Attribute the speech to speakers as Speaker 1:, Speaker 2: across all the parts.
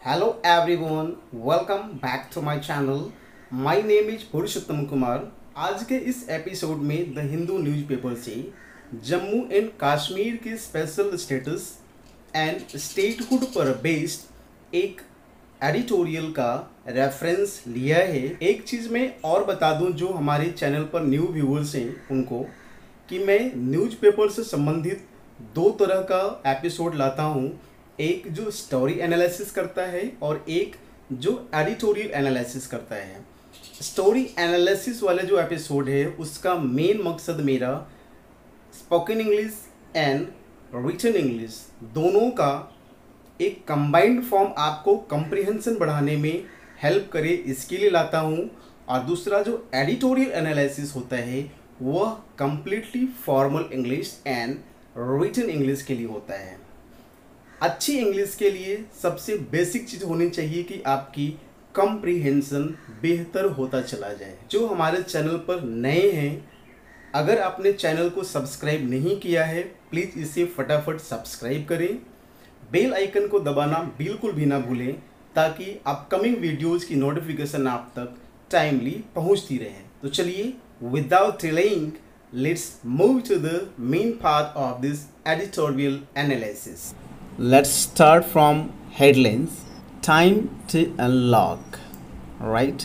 Speaker 1: Hello everyone, welcome back to my channel. My name is पुरुषोत्तम कुमार। आज के इस episode में द हिंदू न्यूज़पेपर से जम्मू एंड कश्मीर के स्पेशल स्टेटस एंड स्टेटहुड पर बेस्ड एक एडिटोरियल का रेफरेंस लिया है। एक चीज़ मैं और बता दूं जो हमारे चैनल पर न्यू व्यूअर्स हैं उनको, कि मैं न्यूज़पेपर से संबंधित दो तरह का एपिसोड लाता हूँ। एक जो स्टोरी एनालिसिस करता है और एक जो एडिटोरियल एनालिसिस करता है। स्टोरी एनालिसिस वाला जो एपिसोड है उसका मेन मकसद मेरा spoken English and written English दोनों का एक कंबाइंड फॉर्म आपको कंप्रिहेंशन बढ़ाने में हेल्प करे, इसके लिए लाता हूँ। और दूसरा जो एडिटोरियल एनालिसिस होता है वह completely formal English and written English के लिए होता है। अच्छी इंग्लिश के लिए सबसे बेसिक चीज़ होनी चाहिए कि आपकी कम्प्रीहेंशन बेहतर होता चला जाए। जो हमारे चैनल पर नए हैं, अगर आपने चैनल को सब्सक्राइब नहीं किया है प्लीज़ इसे फटाफट सब्सक्राइब करें। बेल आइकन को दबाना बिल्कुल भी ना भूलें ताकि अपकमिंग वीडियोज़ की नोटिफिकेशन आप तक टाइमली पहुंचती रहे। तो चलिए without delaying let's move to the main part of this editorial analysis. Let's start from headlines. Time to unlock, right?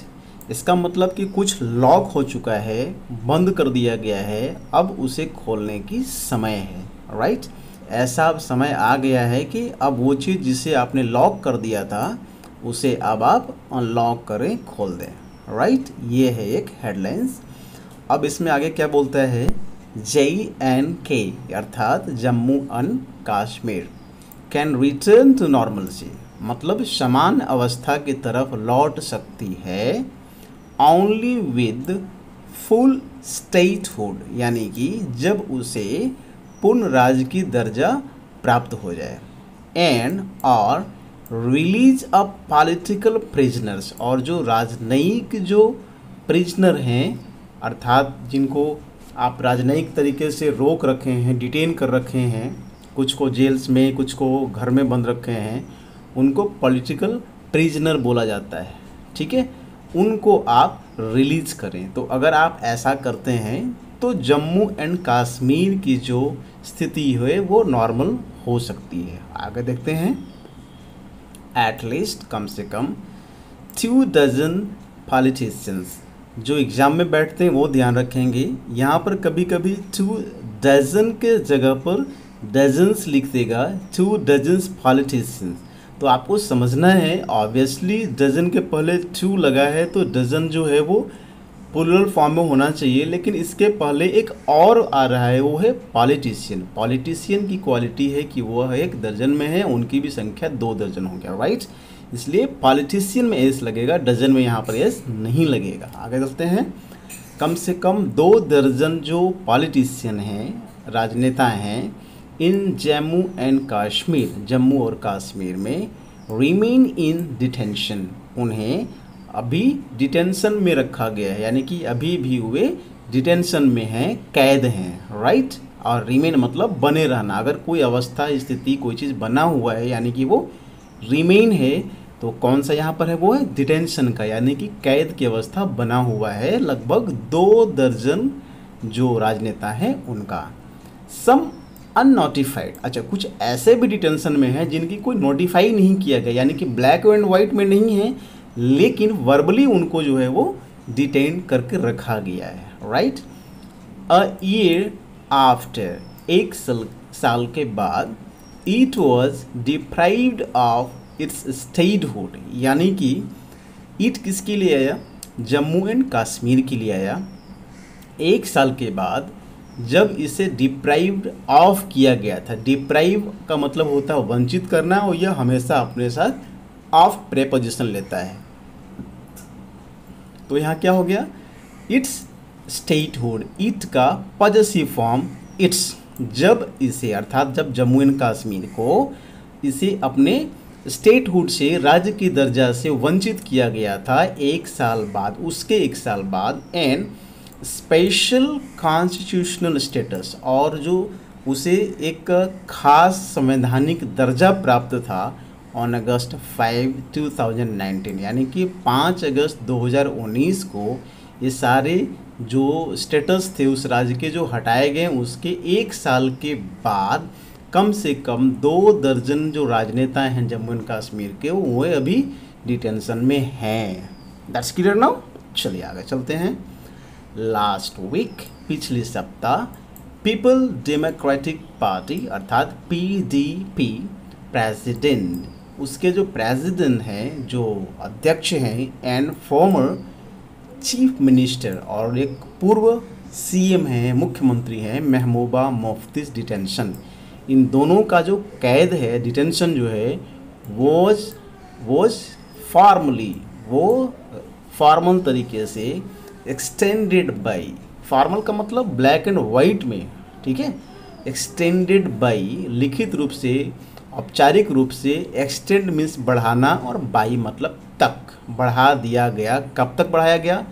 Speaker 1: इसका मतलब कि कुछ लॉक हो चुका है, बंद कर दिया गया है, अब उसे खोलने की समय है, राइट? ऐसा अब समय आ गया है कि अब वो चीज़ जिसे आपने लॉक कर दिया था उसे अब आप अनलॉक करें, खोल दें, राइट? ये है एक हेडलाइंस। अब इसमें आगे क्या बोलता है? JNK अर्थात Jammu and Kashmir can return to normalcy, मतलब समान अवस्था की तरफ लौट सकती है ओनली विद फुल स्टेटहुड, यानी कि जब उसे पूर्ण राज्य की दर्जा प्राप्त हो जाए। एंड और रिलीज ऑफ पॉलिटिकल प्रिजनर्स, और जो राजनयिक जो प्रिजनर हैं अर्थात जिनको आप राजनयिक तरीके से रोक रखे हैं, डिटेन कर रखे हैं, कुछ को जेल्स में कुछ को घर में बंद रखे हैं, उनको पॉलिटिकल प्रिजनर बोला जाता है, ठीक है? उनको आप रिलीज करें। तो अगर आप ऐसा करते हैं तो जम्मू एंड कश्मीर की जो स्थिति है वो नॉर्मल हो सकती है। आगे देखते हैं। एट लीस्ट कम से कम 2 डजन पॉलिटिशियंस, जो एग्ज़ाम में बैठते हैं वो ध्यान रखेंगे, यहाँ पर कभी कभी 2 डजन के जगह पर डजन्स लिख देगा, 2 डजन्स पॉलिटिशियंस। तो आपको समझना है ऑब्वियसली डजन के पहले 2 लगा है तो डजन जो है वो प्लूरल फॉर्म में होना चाहिए, लेकिन इसके पहले एक और आ रहा है, वो है पॉलिटिशियन। पॉलिटिशियन की क्वालिटी है कि वह एक दर्जन में है, उनकी भी संख्या 2 दर्जन हो गया, राइट? इसलिए पॉलिटिशियन में एस लगेगा, डजन में यहाँ पर एस नहीं लगेगा। आगे चलते हैं। कम से कम 2 दर्जन जो पॉलिटिशियन हैं, राजनेता हैं इन जम्मू एंड कश्मीर, जम्मू और कश्मीर में रिमेन इन डिटेंशन, उन्हें अभी डिटेंशन में रखा गया है, यानी कि अभी भी वे डिटेंशन में हैं, कैद हैं, राइट? और रिमेन मतलब बने रहना। अगर कोई अवस्था स्थिति कोई चीज़ बना हुआ है यानी कि वो रिमेन है, तो कौन सा यहाँ पर है? वो है डिटेंशन का, यानी कि कैद की अवस्था बना हुआ है लगभग 2 दर्जन जो राजनेता हैं उनका। सम अननोटिफाइड, अच्छा कुछ ऐसे भी डिटेंशन में है जिनकी कोई नोटिफाई नहीं किया गया, यानी कि ब्लैक एंड वाइट में नहीं है, लेकिन वर्बली उनको जो है वो डिटेन करके रखा गया है, राइट? अ ईयर आफ्टर, एक साल के बाद, it was deprived of its statehood, यानी कि इट किसके लिए आया? जम्मू एंड कश्मीर के लिए आया। एक साल के बाद जब इसे डिप्राइव्ड ऑफ किया गया था, डिप्राइव का मतलब होता है वंचित करना, और यह हमेशा अपने साथ ऑफ प्रेपोजिशन लेता है। तो यहाँ क्या हो गया? इट्स स्टेटहुड, इट का पॉजेसिव फॉर्म इट्स, जब इसे अर्थात जब जम्मू एंड कश्मीर को इसे अपने स्टेटहुड से, राज्य की दर्जा से वंचित किया गया था एक साल बाद, उसके एक साल बाद, एंड स्पेशल कॉन्स्टिट्यूशनल स्टेटस, और जो उसे एक खास संवैधानिक दर्जा प्राप्त था ऑन अगस्त 5, 2019, यानी कि 5 अगस्त 2019 को ये सारे जो स्टेटस थे उस राज्य के जो हटाए गए, उसके 1 साल के बाद कम से कम 2 दर्जन जो राजनेता हैं जम्मू एंड कश्मीर के, वो अभी डिटेंशन में हैं। That's clear now. चलिए आगे चलते हैं। लास्ट वीक, पिछले सप्ताह, पीपल डेमोक्रेटिक पार्टी अर्थात पीडीपी प्रेसिडेंट, उसके जो प्रेसिडेंट हैं, जो अध्यक्ष हैं, एंड फॉर्मर चीफ मिनिस्टर और एक पूर्व सीएम हैं, मुख्यमंत्री हैं, महबूबा मुफ्ती's डिटेंशन। इन दोनों का जो कैद है, डिटेंशन जो है, वॉज फॉर्मली, वो फॉर्मल तरीके से एक्सटेंडेड बाई, फॉर्मल का मतलब ब्लैक एंड वाइट में, ठीक है, एक्सटेंडेड बाई लिखित रूप से, औपचारिक रूप से, एक्सटेंड मीन्स बढ़ाना और बाई मतलब तक, बढ़ा दिया गया। कब तक बढ़ाया गया?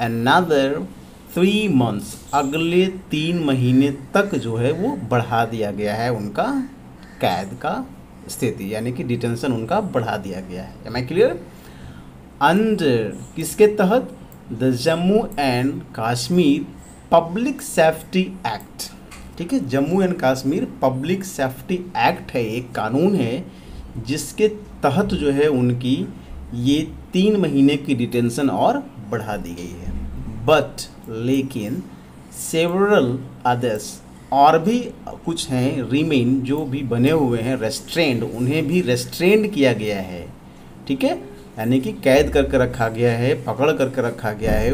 Speaker 1: अनदर 3 months, अगले 3 महीने तक जो है वो बढ़ा दिया गया है उनका कैद का स्थिति, यानी कि डिटेंशन उनका बढ़ा दिया गया है। Am I clear? अंडर किसके तहत? The Jammu and Kashmir public safety act, ठीक है, Jammu and Kashmir public safety act है, एक कानून है जिसके तहत जो है उनकी ये 3 महीने की डिटेंशन और बढ़ा दी गई है। बट लेकिन सेवरल अदर्स, और भी कुछ हैं रिमेन, जो भी बने हुए हैं रेस्ट्रेंड, उन्हें भी रेस्ट्रेंड किया गया है, ठीक है, यानी कि कैद करके रखा गया है, पकड़ करके रखा गया है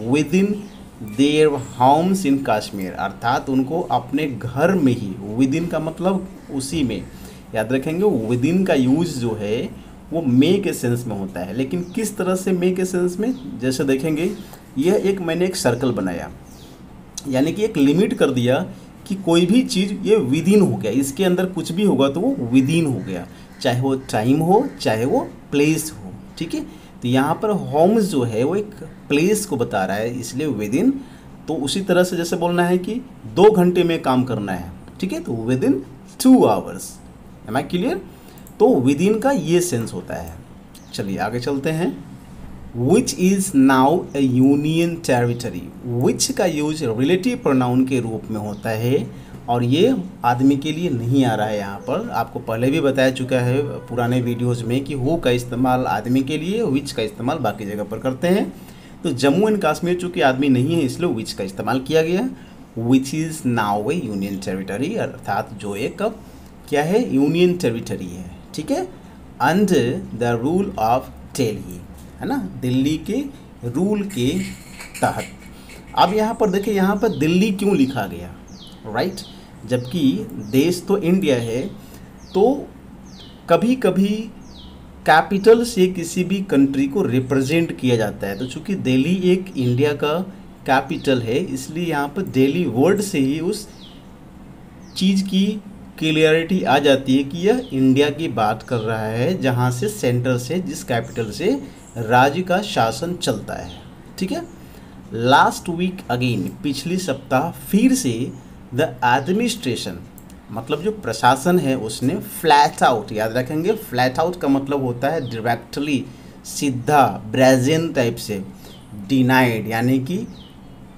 Speaker 1: within their homes in Kashmir, अर्थात उनको अपने घर में ही, विदिन का मतलब उसी में, याद रखेंगे विदिन का यूज जो है वो मे के सेंस में होता है, लेकिन किस तरह से मे के सेंस में, जैसे देखेंगे यह मैंने एक सर्कल बनाया, यानी कि एक लिमिट कर दिया कि कोई भी चीज़ ये विदिन हो गया, इसके अंदर कुछ भी होगा तो वो विदिन हो गया, चाहे वो टाइम हो चाहे वो प्लेस हो, ठीक है। तो यहाँ पर होम्स जो है वो एक प्लेस को बता रहा है, इसलिए विदिन। तो उसी तरह से जैसे बोलना है कि 2 घंटे में काम करना है, ठीक है, तो within 2 hours। Am I clear? तो विदिन का ये सेंस होता है। चलिए आगे चलते हैं। Which is now a union territory, which का यूज रिलेटिव प्रोनाउन के रूप में होता है, और ये आदमी के लिए नहीं आ रहा है यहाँ पर। आपको पहले भी बताया चुका है पुराने वीडियोस में कि हु का इस्तेमाल आदमी के लिए, विच का इस्तेमाल बाकी जगह पर करते हैं। तो जम्मू एंड कश्मीर चूँकि आदमी नहीं है इसलिए विच का इस्तेमाल किया गया। विच is now a union territory, अर्थात जो एक अब क्या है, यूनियन टेरिटरी है, ठीक है, under the rule of Delhi, है ना, दिल्ली के रूल के तहत। अब यहाँ पर देखिए, यहाँ पर दिल्ली क्यों लिखा गया, राइट, जबकि देश तो इंडिया है। तो कभी कभी कैपिटल से किसी भी कंट्री को रिप्रेजेंट किया जाता है, तो चूँकि दिल्ली एक इंडिया का कैपिटल है, इसलिए यहाँ पर दिल्ली वर्ड से ही उस चीज़ की क्लियरिटी आ जाती है कि यह इंडिया की बात कर रहा है, जहाँ से सेंटर से, जिस कैपिटल से राज्य का शासन चलता है, ठीक है। लास्ट वीक अगेन, पिछली सप्ताह फिर से द एडमिनिस्ट्रेशन, मतलब जो प्रशासन है उसने फ्लैट आउट, याद रखेंगे फ्लैट आउट का मतलब होता है डायरेक्टली, सीधा, ब्रेजेन टाइप से, डिनाइड यानी कि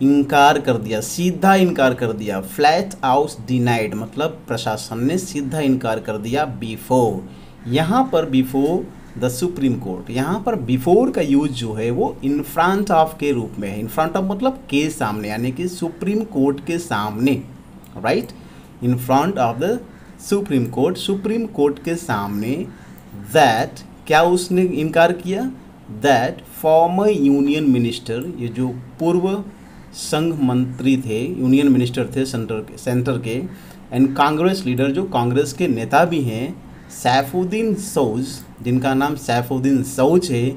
Speaker 1: इनकार कर दिया, सीधा इनकार कर दिया। फ्लैट आउट डिनाइड मतलब प्रशासन ने सीधा इनकार कर दिया। बिफोर, यहाँ पर बिफोर द सुप्रीम कोर्ट, यहाँ पर बिफोर का यूज जो है वो इन फ्रंट ऑफ के रूप में है। इन फ्रंट ऑफ मतलब के सामने, यानी कि सुप्रीम कोर्ट के सामने, right, in front of the supreme court, supreme court के सामने। दैट क्या उसने इनकार किया? दैट फॉर्मर यूनियन मिनिस्टर, ये जो पूर्व संघ मंत्री थे, यूनियन मिनिस्टर थे सेंटर के, एंड कांग्रेस लीडर, जो कांग्रेस के नेता भी हैं, सैफुद्दीन सोज, जिनका नाम सैफुद्दीन सोज है,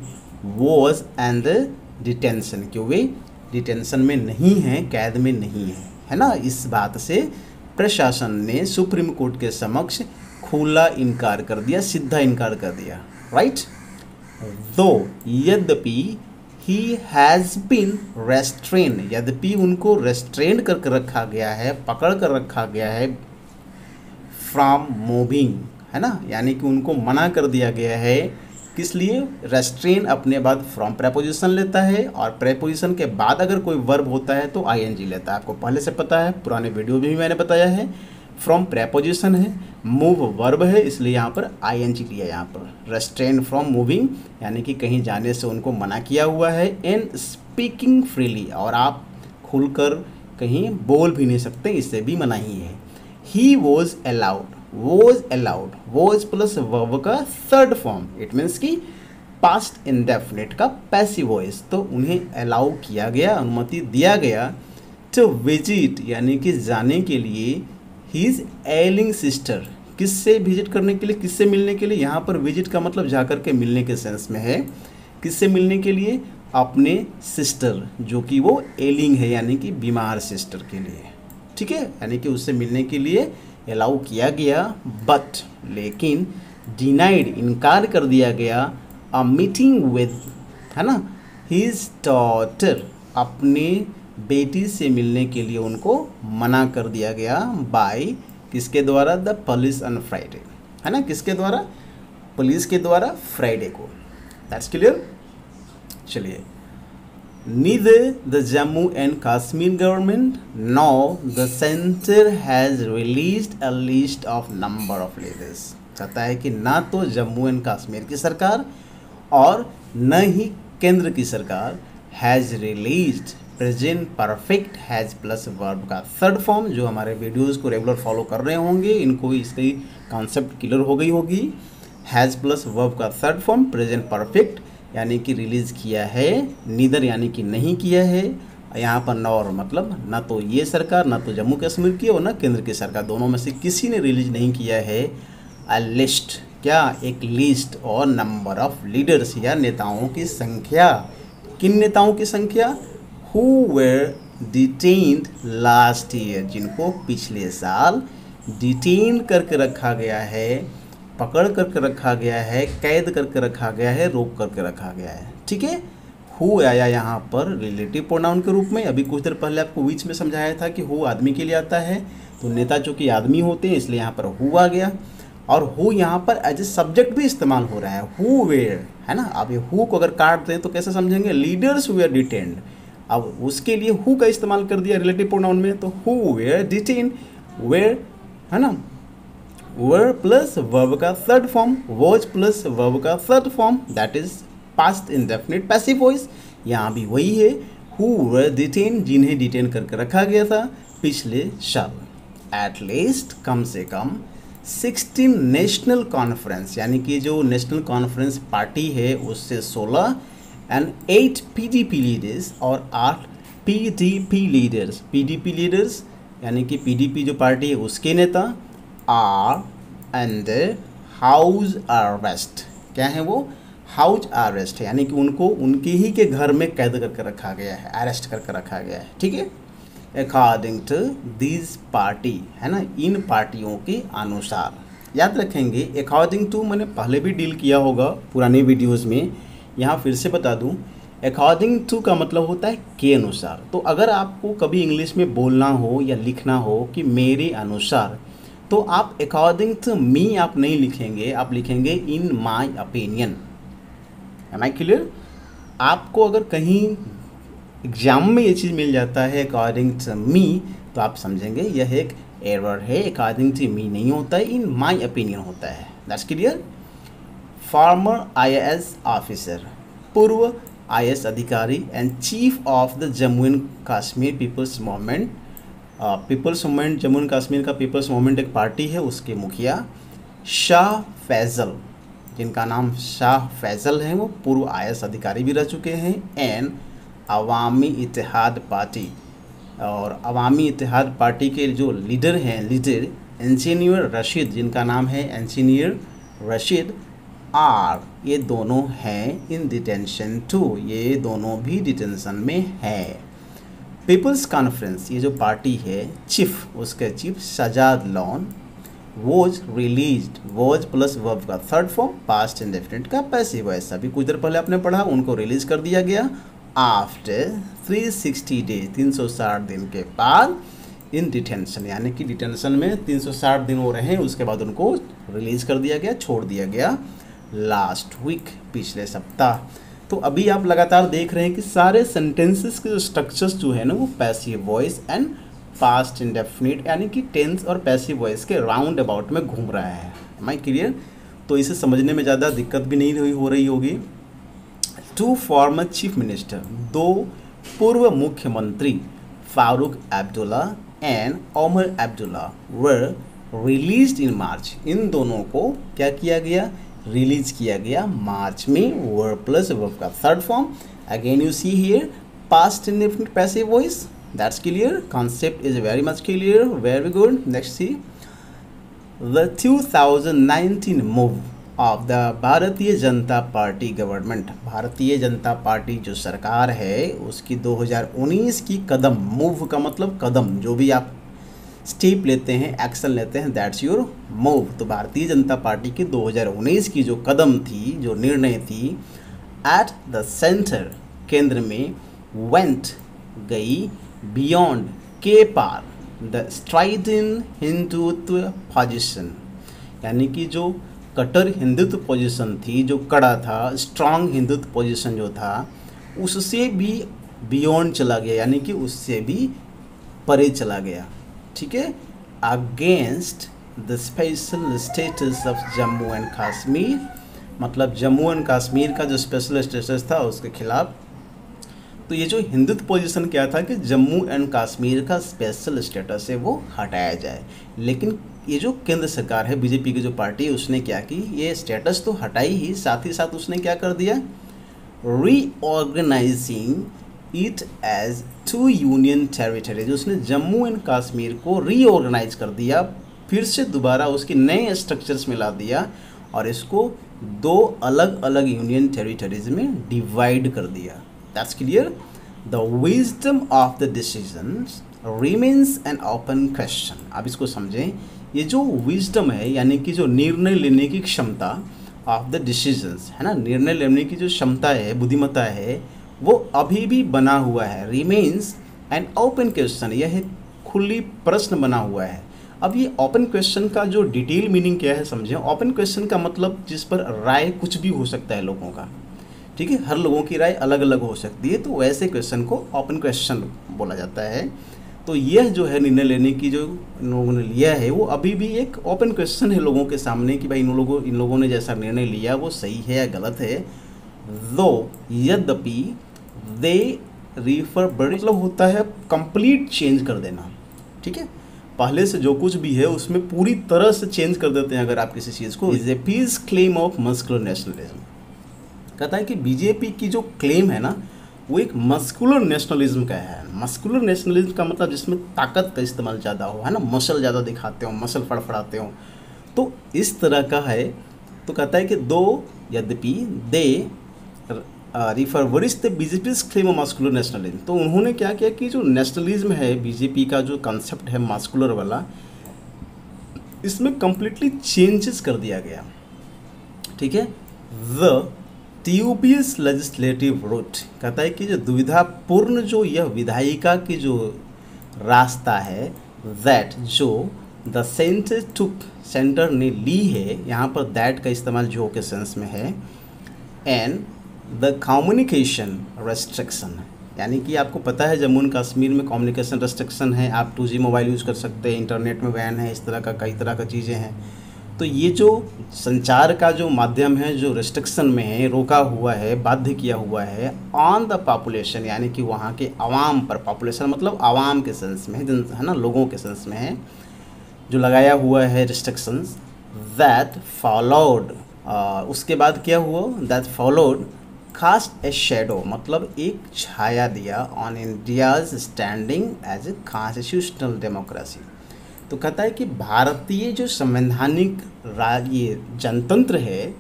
Speaker 1: वॉज एंड डिटेंशन, क्यों वे डिटेंशन में नहीं हैं, कैद में नहीं है, है ना। इस बात से प्रशासन ने सुप्रीम कोर्ट के समक्ष खुला इनकार कर दिया, सीधा इनकार कर दिया, राइट। दो यद्यपि ही हैज़ बीन रेस्ट्रेन, यद्यपि उनको रेस्ट्रेन करके रखा गया है, पकड़ कर रखा गया है, फ्रॉम मूविंग, है ना, यानी कि उनको मना कर दिया गया है। किस लिए? रेस्ट्रेन अपने बाद फ्रॉम प्रेपोजिशन लेता है और प्रेपोजिशन के बाद अगर कोई वर्ब होता है तो आईएनजी लेता है। आपको पहले से पता है, पुराने वीडियो में भी मैंने बताया है। फ्रॉम प्रेपोजिशन है, मूव वर्ब है, इसलिए यहाँ पर आईएनजी लिया। यहाँ पर रेस्ट्रेन फ्रॉम मूविंग यानी कि कहीं जाने से उनको मना किया हुआ है। एंड स्पीकिंग फ्रीली, और आप खुलकर कहीं बोल भी नहीं सकते, इससे भी मना ही है। He was allowed, was plus verb का थर्ड फॉर्म, इट मीन्स कि पास्ट इंडेफिनिट का पैसिव वॉइस। तो उन्हें अलाउ किया गया, अनुमति दिया गया टू विजिट यानी कि जाने के लिए हीज एलिंग सिस्टर। किससे विजिट करने के लिए, किससे मिलने के लिए? यहाँ पर विजिट का मतलब जाकर के मिलने के सेंस में है। किससे मिलने के लिए? अपने सिस्टर, जो कि वो एलिंग है यानी कि बीमार सिस्टर के लिए, ठीक है, यानी कि उससे मिलने के लिए अलाउ किया गया। बट लेकिन डिनाइड, इनकार कर दिया गया, अ मीटिंग विद, है ना, हिज डॉटर, अपने बेटी से मिलने के लिए उनको मना कर दिया गया। बाय, किसके द्वारा? द पुलिस ऑन फ्राइडे, है ना, किसके द्वारा? पुलिस के द्वारा फ्राइडे को। That's clear. चलिए, neither the Jammu and Kashmir government nor the center has released a list of number of leaders। कहता है कि ना तो जम्मू एंड कश्मीर की सरकार और न ही केंद्र की सरकार has released present perfect has plus verb का थर्ड फॉर्म। जो हमारे वीडियोस को रेगुलर फॉलो कर रहे होंगे इनको इसकी कॉन्सेप्ट क्लियर हो गई होगी। हैज़ प्लस वर्ब का थर्ड फॉर्म प्रेजेंट परफेक्ट यानी कि रिलीज़ किया है। नीदर यानी कि नहीं किया है। यहाँ पर नॉर मतलब ना तो ये सरकार, ना तो जम्मू कश्मीर की और ना केंद्र की सरकार, दोनों में से किसी ने रिलीज नहीं किया है। अ लिस्ट, क्या? एक लिस्ट और नंबर ऑफ लीडर्स या नेताओं की संख्या। किन नेताओं की संख्या? Who were detained last year, जिनको पिछले साल डिटेन करके रखा गया है, पकड़ करके रखा गया है, कैद करके रखा गया है, रोक करके रखा गया है, ठीक है। हु आया यहाँ पर रिलेटिव प्रोनाउन के रूप में। अभी कुछ देर पहले आपको बीच में समझाया था कि हु आदमी के लिए आता है, तो नेता चूँकि आदमी होते हैं इसलिए यहाँ पर हु आ गया। और हु यहाँ पर एज ए सब्जेक्ट भी इस्तेमाल हो रहा है, हु वेयर, है ना। अब ये हु को अगर काट दें तो कैसे समझेंगे? Leaders were detained. अब उसके लिए हु का इस्तेमाल कर दिया रिलेटिव प्रोनाउन में, तो हु वेयर डिटेन्ड, वेयर, है ना, वर प्लस वर्ब का third form, was plus verb का third form, that is past indefinite passive voice. यहाँ भी वही है, हु वर डिटेन, जिन्हें डिटेन करके रखा गया था पिछले साल। एट लीस्ट, कम से कम 16 नेशनल कॉन्फ्रेंस यानी कि जो नेशनल कॉन्फ्रेंस पार्टी है उससे 16 एंड 8 पीडीपी लीडर्स और 8 पीडीपी लीडर्स। पीडीपी लीडर्स यानी कि पीडीपी जो पार्टी है उसके नेता आर अंडर हाउस अरेस्ट। क्या है वो? हाउस अरेस्ट, यानी कि उनको उनके ही के घर में कैद करके रखा गया है, अरेस्ट करके रखा गया है, ठीक है। अकॉर्डिंग टू दिस पार्टी, है ना, इन पार्टियों के अनुसार। याद रखेंगे अकॉर्डिंग टू मैंने पहले भी डील किया होगा पुराने वीडियोज़ में, यहाँ फिर से बता दूँ। अकॉर्डिंग टू का मतलब होता है के अनुसार। तो अगर आपको कभी इंग्लिश में बोलना हो या लिखना हो कि मेरे अनुसार, तो आप अकॉर्डिंग टू मी आप नहीं लिखेंगे, आप लिखेंगे in my opinion. Am I clear? आपको अगर कहीं एग्जाम में ये चीज़ मिल जाता है अकॉर्डिंग टू मी, तो आप समझेंगे यह एक एरर है, अकॉर्डिंग टू मी नहीं होता है, इन माई ओपिनियन होता है। That's clear. Farmer IAS officer, पूर्व आईएएस अधिकारी and chief of the Jammu and Kashmir people's movement. People's movement, Jammu and Kashmir का पीपल्स मूवमेंट एक पार्टी है, उसके मुखिया शाह फैज़ल, जिनका नाम शाह फैज़ल है, वो पूर्व आईएएस अधिकारी भी रह चुके हैं। एंड अवामी इत्तेहाद पार्टी, और अवामी इत्तेहाद पार्टी के जो लीडर हैं, लीडर इंजीनियर रशीद, जिनका नाम है इंजीनियर रशीद, आर, ये दोनों हैं इन डिटेंशन टू, ये दोनों भी डिटेंशन में है। पीपल्स कॉन्फ्रेंस, ये जो पार्टी है, चीफ, उसके chief Sajjad Lone, was released, was plus verb का थर्ड फॉर्म पास्ट इंडेफिनिट का पैसिव वॉइस। अभी कुछ देर पहले आपने पढ़ा, उनको रिलीज कर दिया गया आफ्टर 360 डेज, 360 दिन के बाद। इन डिटेंशन, यानी कि डिटेंशन में 360 दिन हो रहे हैं, उसके बाद उनको रिलीज़ कर दिया गया, छोड़ दिया गया लास्ट वीक, पिछले सप्ताह। तो अभी आप लगातार देख रहे हैं कि सारे सेंटेंसेस के जो स्ट्रक्चर्स जो है ना वो passive voice and past indefinite यानी कि टेंस और पैसिव वॉइस के राउंड अबाउट में घूम रहा है। Am I clear? तो इसे समझने में ज़्यादा दिक्कत भी नहीं हो रही होगी। 2 फॉर्मर चीफ मिनिस्टर, 2 पूर्व मुख्यमंत्री Farooq Abdullah and Omar Abdullah were released in March. इन दोनों को क्या किया गया? रिलीज किया गया मार्च में। वर्ब प्लस वर्ब का third form, again you see here past indefinite passive voice, that's clear, concept is very much clear, very good. Next see the 2019 move of the Bharatiya Janata party government. Bharatiya Janata party जो सरकार है उसकी 2019 की कदम, move का मतलब कदम, जो भी आप स्टेप लेते हैं, एक्शन लेते हैं, दैट्स योर मूव। तो भारतीय जनता पार्टी की 2019 की जो कदम थी, जो निर्णय थी, एट द सेंटर, केंद्र में, वेंट गई, बियॉन्ड के पार, द स्ट्राइडन हिंदुत्व पोजिशन, यानी कि जो कट्टर हिंदुत्व पोजीशन थी, जो कड़ा था, स्ट्रांग हिंदुत्व पोजीशन जो था, उससे भी बियॉन्ड चला गया, यानी कि उससे भी परे चला गया। ठीक है, against the special status of Jammu and Kashmir, मतलब जम्मू एंड कश्मीर का जो स्पेशल स्टेटस था उसके खिलाफ। तो ये जो हिंदुत्व पोजीशन क्या था कि जम्मू एंड कश्मीर का स्पेशल स्टेटस है वो हटाया जाए, लेकिन ये जो केंद्र सरकार है, बीजेपी की जो पार्टी है, उसने क्या की, ये स्टेटस तो हटाई ही, साथ ही साथ उसने क्या कर दिया, reorganizing it as 2 union territories. उसने जम्मू एंड कश्मीर को रीऑर्गेनाइज कर दिया, फिर से दोबारा उसके नए स्ट्रक्चर्स में ला दिया और इसको 2 अलग अलग यूनियन टेरिटरीज में डिवाइड कर दिया। That's clear. The wisdom of the decisions remains an open question. अब इसको समझें, ये जो विजडम है यानी कि जो निर्णय लेने की क्षमता ऑफ द डिसीजंस है ना, निर्णय लेने की जो क्षमता है, बुद्धिमत्ता है, वो अभी भी बना हुआ है। रिमेन्स एन ओपन क्वेश्चन, यह एक खुली प्रश्न बना हुआ है। अब ये ओपन क्वेश्चन का जो डिटेल मीनिंग क्या है समझें। ओपन क्वेश्चन का मतलब जिस पर राय कुछ भी हो सकता है लोगों का, ठीक है, हर लोगों की राय अलग अलग हो सकती है, तो वैसे क्वेश्चन को ओपन क्वेश्चन बोला जाता है। तो यह जो है निर्णय लेने की जो इन लोगों ने लिया है वो अभी भी एक ओपन क्वेश्चन है लोगों के सामने कि भाई इन लोगों ने जैसा निर्णय लिया वो सही है या गलत है। दो यद्यपि दे रिफर, मतलब होता है कंप्लीट चेंज कर देना। ठीक है, पहले से जो कुछ भी है उसमें पूरी तरह से चेंज कर देते हैं अगर आप किसी चीज़ को। बीजेपीज क्लेम ऑफ मस्कुलर नेशनलिज्म, कहता है कि बीजेपी की जो क्लेम है ना वो एक मस्कुलर नेशनलिज्म का है। मस्कुलर नेशनलिज्म का मतलब जिसमें ताकत का इस्तेमाल ज़्यादा हो, है ना, मसल ज़्यादा दिखाते हो, मसल फड़फड़ाते हो, तो इस तरह का है। तो कहता है कि दो यद्यपि दे रिफर वरिष्ठ BJP claim of muscular nationalism, तो उन्होंने क्या किया कि जो नेशनलिज्म है बीजेपी का जो कॉन्सेप्ट है मस्कुलर वाला, इसमें कम्प्लीटली चेंजेस कर दिया गया। ठीक है, द ट्यूबियस लेजिस्लेटिव रूट, कहता है कि जो दुविधापूर्ण जो यह विधायिका की जो रास्ता है, दैट जो द सेंटर टुक, सेंटर ने ली है, यहाँ पर दैट का इस्तेमाल जो के सेंस में है, एंड द कम्युनिकेशन रेस्ट्रिक्शन, यानी कि आपको पता है जम्मू एंड कश्मीर में कम्युनिकेशन रेस्ट्रिक्शन है, आप 2G मोबाइल यूज़ कर सकते हैं, इंटरनेट में बैन है, इस तरह का कई तरह का चीज़ें हैं। तो ये जो संचार का जो माध्यम है जो रेस्ट्रिक्शन में है, रोका हुआ है, बाध्य किया हुआ है ऑन द पॉपुलेशन, यानी कि वहाँ के आवाम पर, पॉपुलेशन मतलब आवाम के सेंस में है ना, लोगों के सेंस में है, जो लगाया हुआ है रिस्ट्रिक्शंस। दैट फॉलोड, उसके बाद क्या हुआ, that followed cast a shadow, मतलब एक छाया दिया on India's standing as a constitutional democracy. तो कहता है कि भारतीय जो संवैधानिक ये जनतंत्र है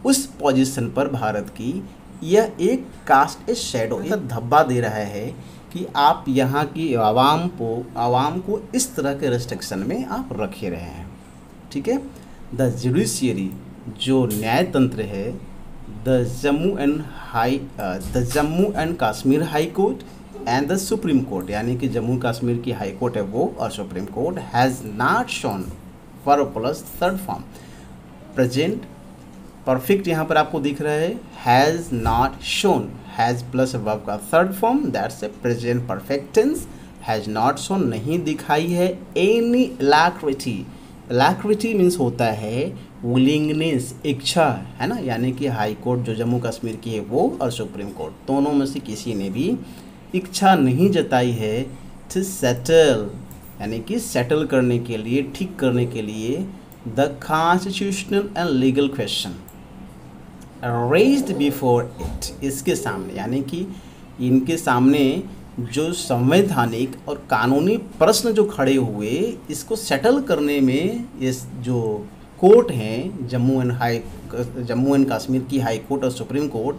Speaker 1: उस पोजीशन पर भारत की यह एक कास्ट ए शेडो, यह धब्बा दे रहा है कि आप यहाँ की आवाम को इस तरह के रेस्ट्रिक्शन में आप रखे रहे हैं। ठीक है, द जुडिशियरी, जो न्यायतंत्र है, the Jammu and Kashmir high court and the supreme court, यानी कि जम्मू कश्मीर की हाई कोर्ट है वो और supreme court has not shown verb plus third form. Present perfect यहाँ पर आपको दिख रहा है, has not shown, has plus verb का third form, that's a present perfect tense. Has not shown नहीं दिखाई है एनी अलैक्रिटी, अलैक्रिटी मीन्स होता है विलिंगनेस, इच्छा, है ना, यानी कि हाई कोर्ट जो जम्मू कश्मीर की है वो और सुप्रीम कोर्ट दोनों में से किसी ने भी इच्छा नहीं जताई है टू सेटल, यानी कि सेटल करने के लिए, ठीक करने के लिए the constitutional and legal question raised before it, इसके सामने, यानी कि इनके सामने जो संवैधानिक और कानूनी प्रश्न जो खड़े हुए, इसको सेटल करने में इस जो कोर्ट हैं जम्मू एंड कश्मीर की हाई कोर्ट और सुप्रीम कोर्ट,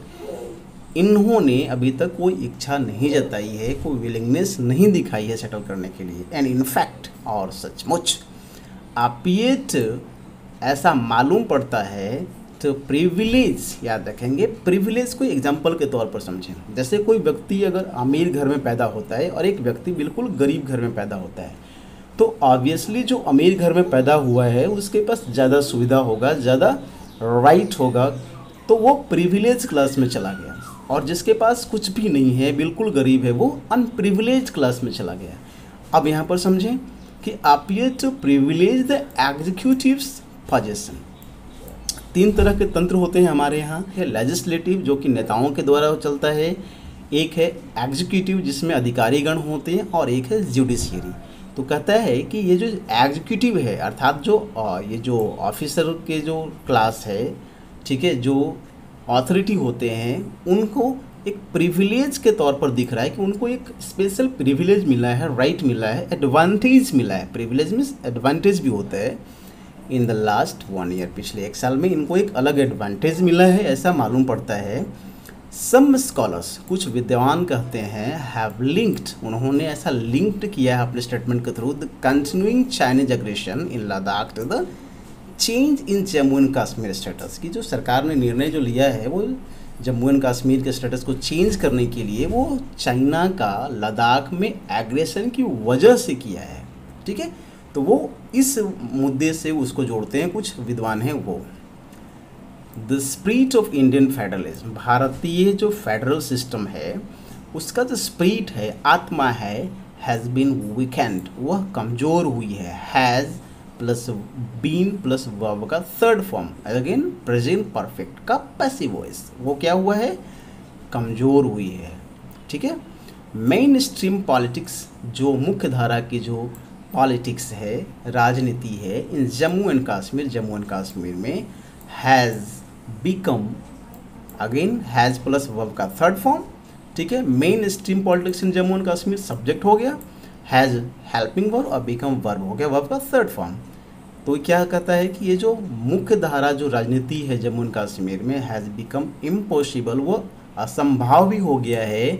Speaker 1: इन्होंने अभी तक कोई इच्छा नहीं जताई है, कोई विलिंगनेस नहीं दिखाई है सेटल करने के लिए। एंड इनफैक्ट, और सचमुच अपियट, ऐसा मालूम पड़ता है, तो प्रिविलेज, याद रखेंगे प्रिविलेज को एग्जाम्पल के तौर पर समझें। जैसे कोई व्यक्ति अगर अमीर घर में पैदा होता है और एक व्यक्ति बिल्कुल गरीब घर में पैदा होता है, तो ऑब्वियसली जो अमीर घर में पैदा हुआ है उसके पास ज़्यादा सुविधा होगा, ज़्यादा राइट होगा, तो वो प्रिविलेज क्लास में चला गया। और जिसके पास कुछ भी नहीं है, बिल्कुल गरीब है, वो अनप्रिविलेज क्लास में चला गया। अब यहाँ पर समझें कि appear to privilege the executive's position. 3 तरह के तंत्र होते हैं हमारे यहाँ, है लेजिस्लेटिव जो कि नेताओं के द्वारा चलता है, एक है एग्जीक्यूटिव जिसमें अधिकारीगण होते हैं, और एक है जुडिशियरी। तो कहता है कि ये जो एग्जीक्यूटिव है, अर्थात जो ये जो ऑफिसर के जो क्लास है, ठीक है, जो अथॉरिटी होते हैं, उनको एक प्रिविलेज के तौर पर दिख रहा है कि उनको एक स्पेशल प्रिविलेज मिला है, राइट मिला है, एडवांटेज मिला है। प्रिविलेज मीन्स एडवांटेज भी होता है। इन द लास्ट 1 ईयर, पिछले 1 साल में इनको एक अलग एडवांटेज मिला है, ऐसा मालूम पड़ता है। सम स्कॉलर्स, कुछ विद्वान कहते हैं, हैव लिंक्ड, उन्होंने ऐसा लिंक्ड किया है अपने स्टेटमेंट के through, the continuing Chinese aggression in Ladakh to the change in Jammu and Kashmir status, की जो सरकार ने निर्णय जो लिया है वो जम्मू एंड कश्मीर के स्टेटस को चेंज करने के लिए, वो चाइना का लद्दाख में एग्रेशन की वजह से किया है। ठीक है, तो वो इस मुद्दे से उसको जोड़ते हैं कुछ विद्वान हैं वो। The spirit of Indian federalism, भारतीय जो फेडरल सिस्टम है उसका जो स्पिरिट है, आत्मा है, हैज़ बीन वीकेंड, वह कमज़ोर हुई है। Has plus been plus verb का third form, again present perfect का पैसिव वॉइस, वो क्या हुआ है, कमज़ोर हुई है। ठीक है, मेन स्ट्रीम पॉलिटिक्स, जो मुख्य धारा की जो पॉलिटिक्स है, राजनीति है, इन जम्मू एंड कश्मीर में has become, again has plus verb का थर्ड फॉर्म। ठीक है, main stream politics in Jammu and Kashmir subject हो गया, हैज़ हेल्पिंग वर्ब, और बिकम वर्ब हो गया, वर्ब का थर्ड फॉर्म। तो क्या कहता है कि ये जो मुख्य धारा जो राजनीति है जम्मू एंड कश्मीर में, हैज़ बिकम इम्पॉसिबल, वो असंभव भी हो गया है,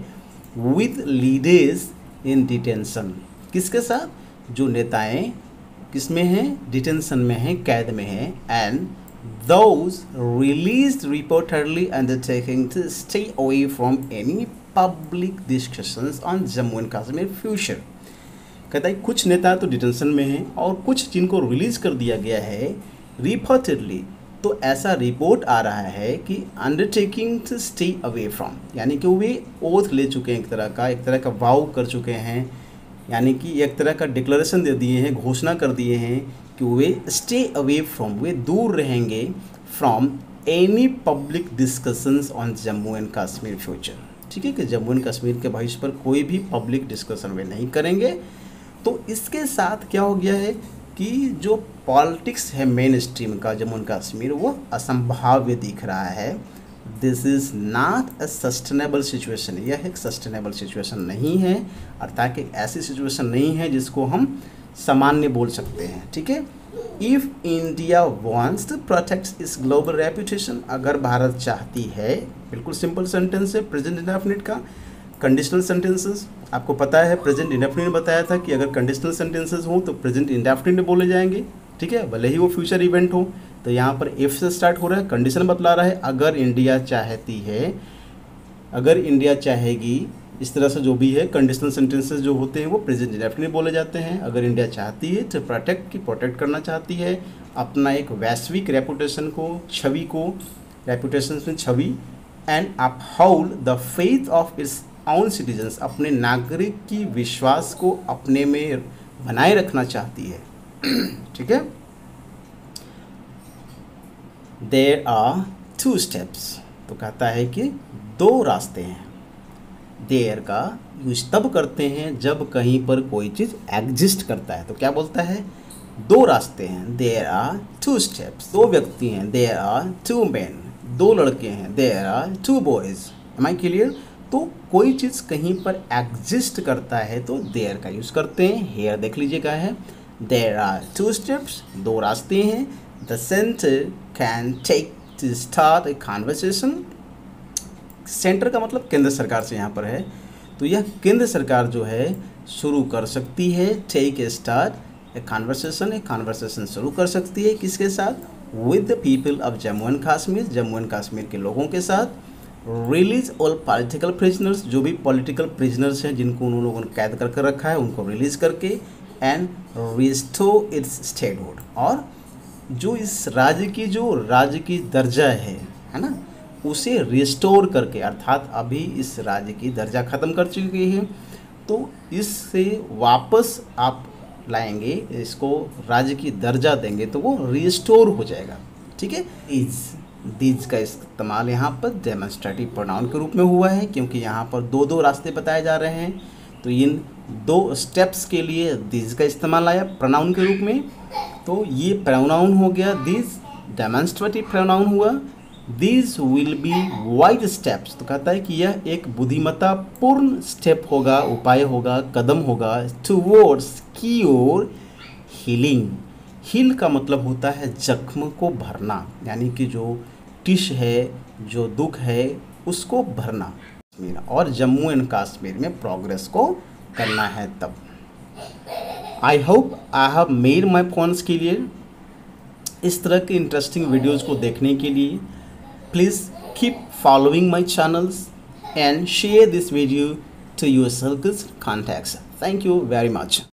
Speaker 1: विद लीडर्स इन डिटेंशन, किसके साथ, जो नेताएं किसमें हैं, डिटेंशन में हैं, कैद में हैं, and those released reportedly undertaking to stay away from any public discussions on Jammu and Kashmir future। कहता है कुछ नेता तो डिटेंशन में हैं और कुछ जिनको रिलीज कर दिया गया है रिपोर्टेडली, तो ऐसा रिपोर्ट आ रहा है कि undertaking to stay away from, यानी कि वे ओथ ले चुके हैं, एक तरह का वाव कर चुके हैं, यानी कि एक तरह का डिक्लेरेशन दे दिए हैं, घोषणा कर दिए हैं कि वे स्टे अवे फ्रॉम, वे दूर रहेंगे from any public discussions on Jammu and Kashmir future. ठीक है, कि जम्मू एंड कश्मीर के भविष्य पर कोई भी पब्लिक डिस्कशन वे नहीं करेंगे। तो इसके साथ क्या हो गया है कि जो पॉलिटिक्स है मेन स्ट्रीम का जम्मू एंड कश्मीर, वो असंभाव्य दिख रहा है। This is not a sustainable situation, यह एक सस्टेनेबल सिचुएशन नहीं है, अर्थात एक ऐसी सिचुएशन नहीं है जिसको हम सामान्य बोल सकते हैं। ठीक है, if India wants to protect its global reputation, अगर भारत चाहती है, बिल्कुल सिंपल सेंटेंस है, प्रेजेंट इंडेफिनिट का, कंडीशनल सेंटेंसेस आपको पता है, प्रेजेंट इंडेफिनिट ने बताया था कि अगर कंडीशनल सेंटेंसेस हो तो प्रेजेंट इंडेफिनिट बोले जाएंगे। ठीक है, भले ही वो फ्यूचर इवेंट हो। तो यहाँ पर इफ से स्टार्ट हो रहा है, कंडीशन बतला रहा है, अगर इंडिया चाहती है, अगर इंडिया चाहेगी इस तरह से जो भी है कंडीशनल सेंटेंसेस जो होते हैं वो प्रेजेंट इंडेफिनिट में बोले जाते हैं। अगर इंडिया चाहती है तो प्रोटेक्ट करना चाहती है अपना एक वैश्विक रेपुटेशन को, छवि को, रेपुटेशन में छवि, and uphold the faith of its own citizens, अपने नागरिक की विश्वास को अपने में बनाए रखना चाहती है। ठीक है। देयर आर 2 स्टेप्स, तो कहता है कि 2 रास्ते हैं। देयर का यूज तब करते हैं जब कहीं पर कोई चीज़ एग्जिस्ट करता है, तो क्या बोलता है? 2 रास्ते हैं। देयर आर 2 स्टेप्स, 2 व्यक्ति हैं। देयर आर 2 मेन, 2 लड़के हैं। There are 2 boys. Am I clear? तो कोई चीज़ कहीं पर एग्जिस्ट करता है तो देयर का यूज़ करते हैं। हेयर देख लीजिएगा है देयर आर 2 स्टेप्स, 2 रास्ते हैं। The centre can take to start a conversation. Centre का मतलब केंद्र सरकार से यहाँ पर है, तो यह केंद्र सरकार जो है शुरू कर सकती है। Take a start a conversation शुरू कर सकती है किसके साथ? With the people of Jammu and Kashmir, Jammu and Kashmir के लोगों के साथ। रिलीज ऑल पॉलिटिकल प्रिजनर्स, जो भी पॉलिटिकल प्रिजनर्स हैं जिनको उन लोगों ने कैद करके रखा है उनको रिलीज करके। एंड रिस्टोर इट्स स्टेटहुड, और जो इस राज्य की दर्जा है ना, उसे रिस्टोर करके, अर्थात अभी इस राज्य की दर्जा ख़त्म कर चुकी है तो इससे वापस आप लाएंगे, इसको राज्य की दर्जा देंगे तो वो रिस्टोर हो जाएगा। ठीक है। दीज का इस्तेमाल यहाँ पर डेमोन्स्ट्रेटिव प्रोनाउन के रूप में हुआ है, क्योंकि यहाँ पर 2 रास्ते बताए जा रहे हैं, तो इन 2 स्टेप्स के लिए दीज का इस्तेमाल आया प्रोनाउन के रूप में। तो ये प्रोनाउन हो गया दीज, डेमोन्स्ट्रेटिव प्रोनाउन हुआ। These will be wise steps, तो कहता है कि यह एक बुद्धिमत्तापूर्ण स्टेप होगा, उपाय होगा, कदम होगा टुवर्ड्स की ओर हीलिंग। हील का मतलब होता है जख्म को भरना, यानी कि जो टिश है, जो दुख है उसको भरना, और जम्मू एंड कश्मीर में प्रोग्रेस को करना है तब। I hope I have made my points clear. इस तरह के इंटरेस्टिंग वीडियोज़ को देखने के लिए please keep following my channels and share this video to your circles contacts. Thank you very much.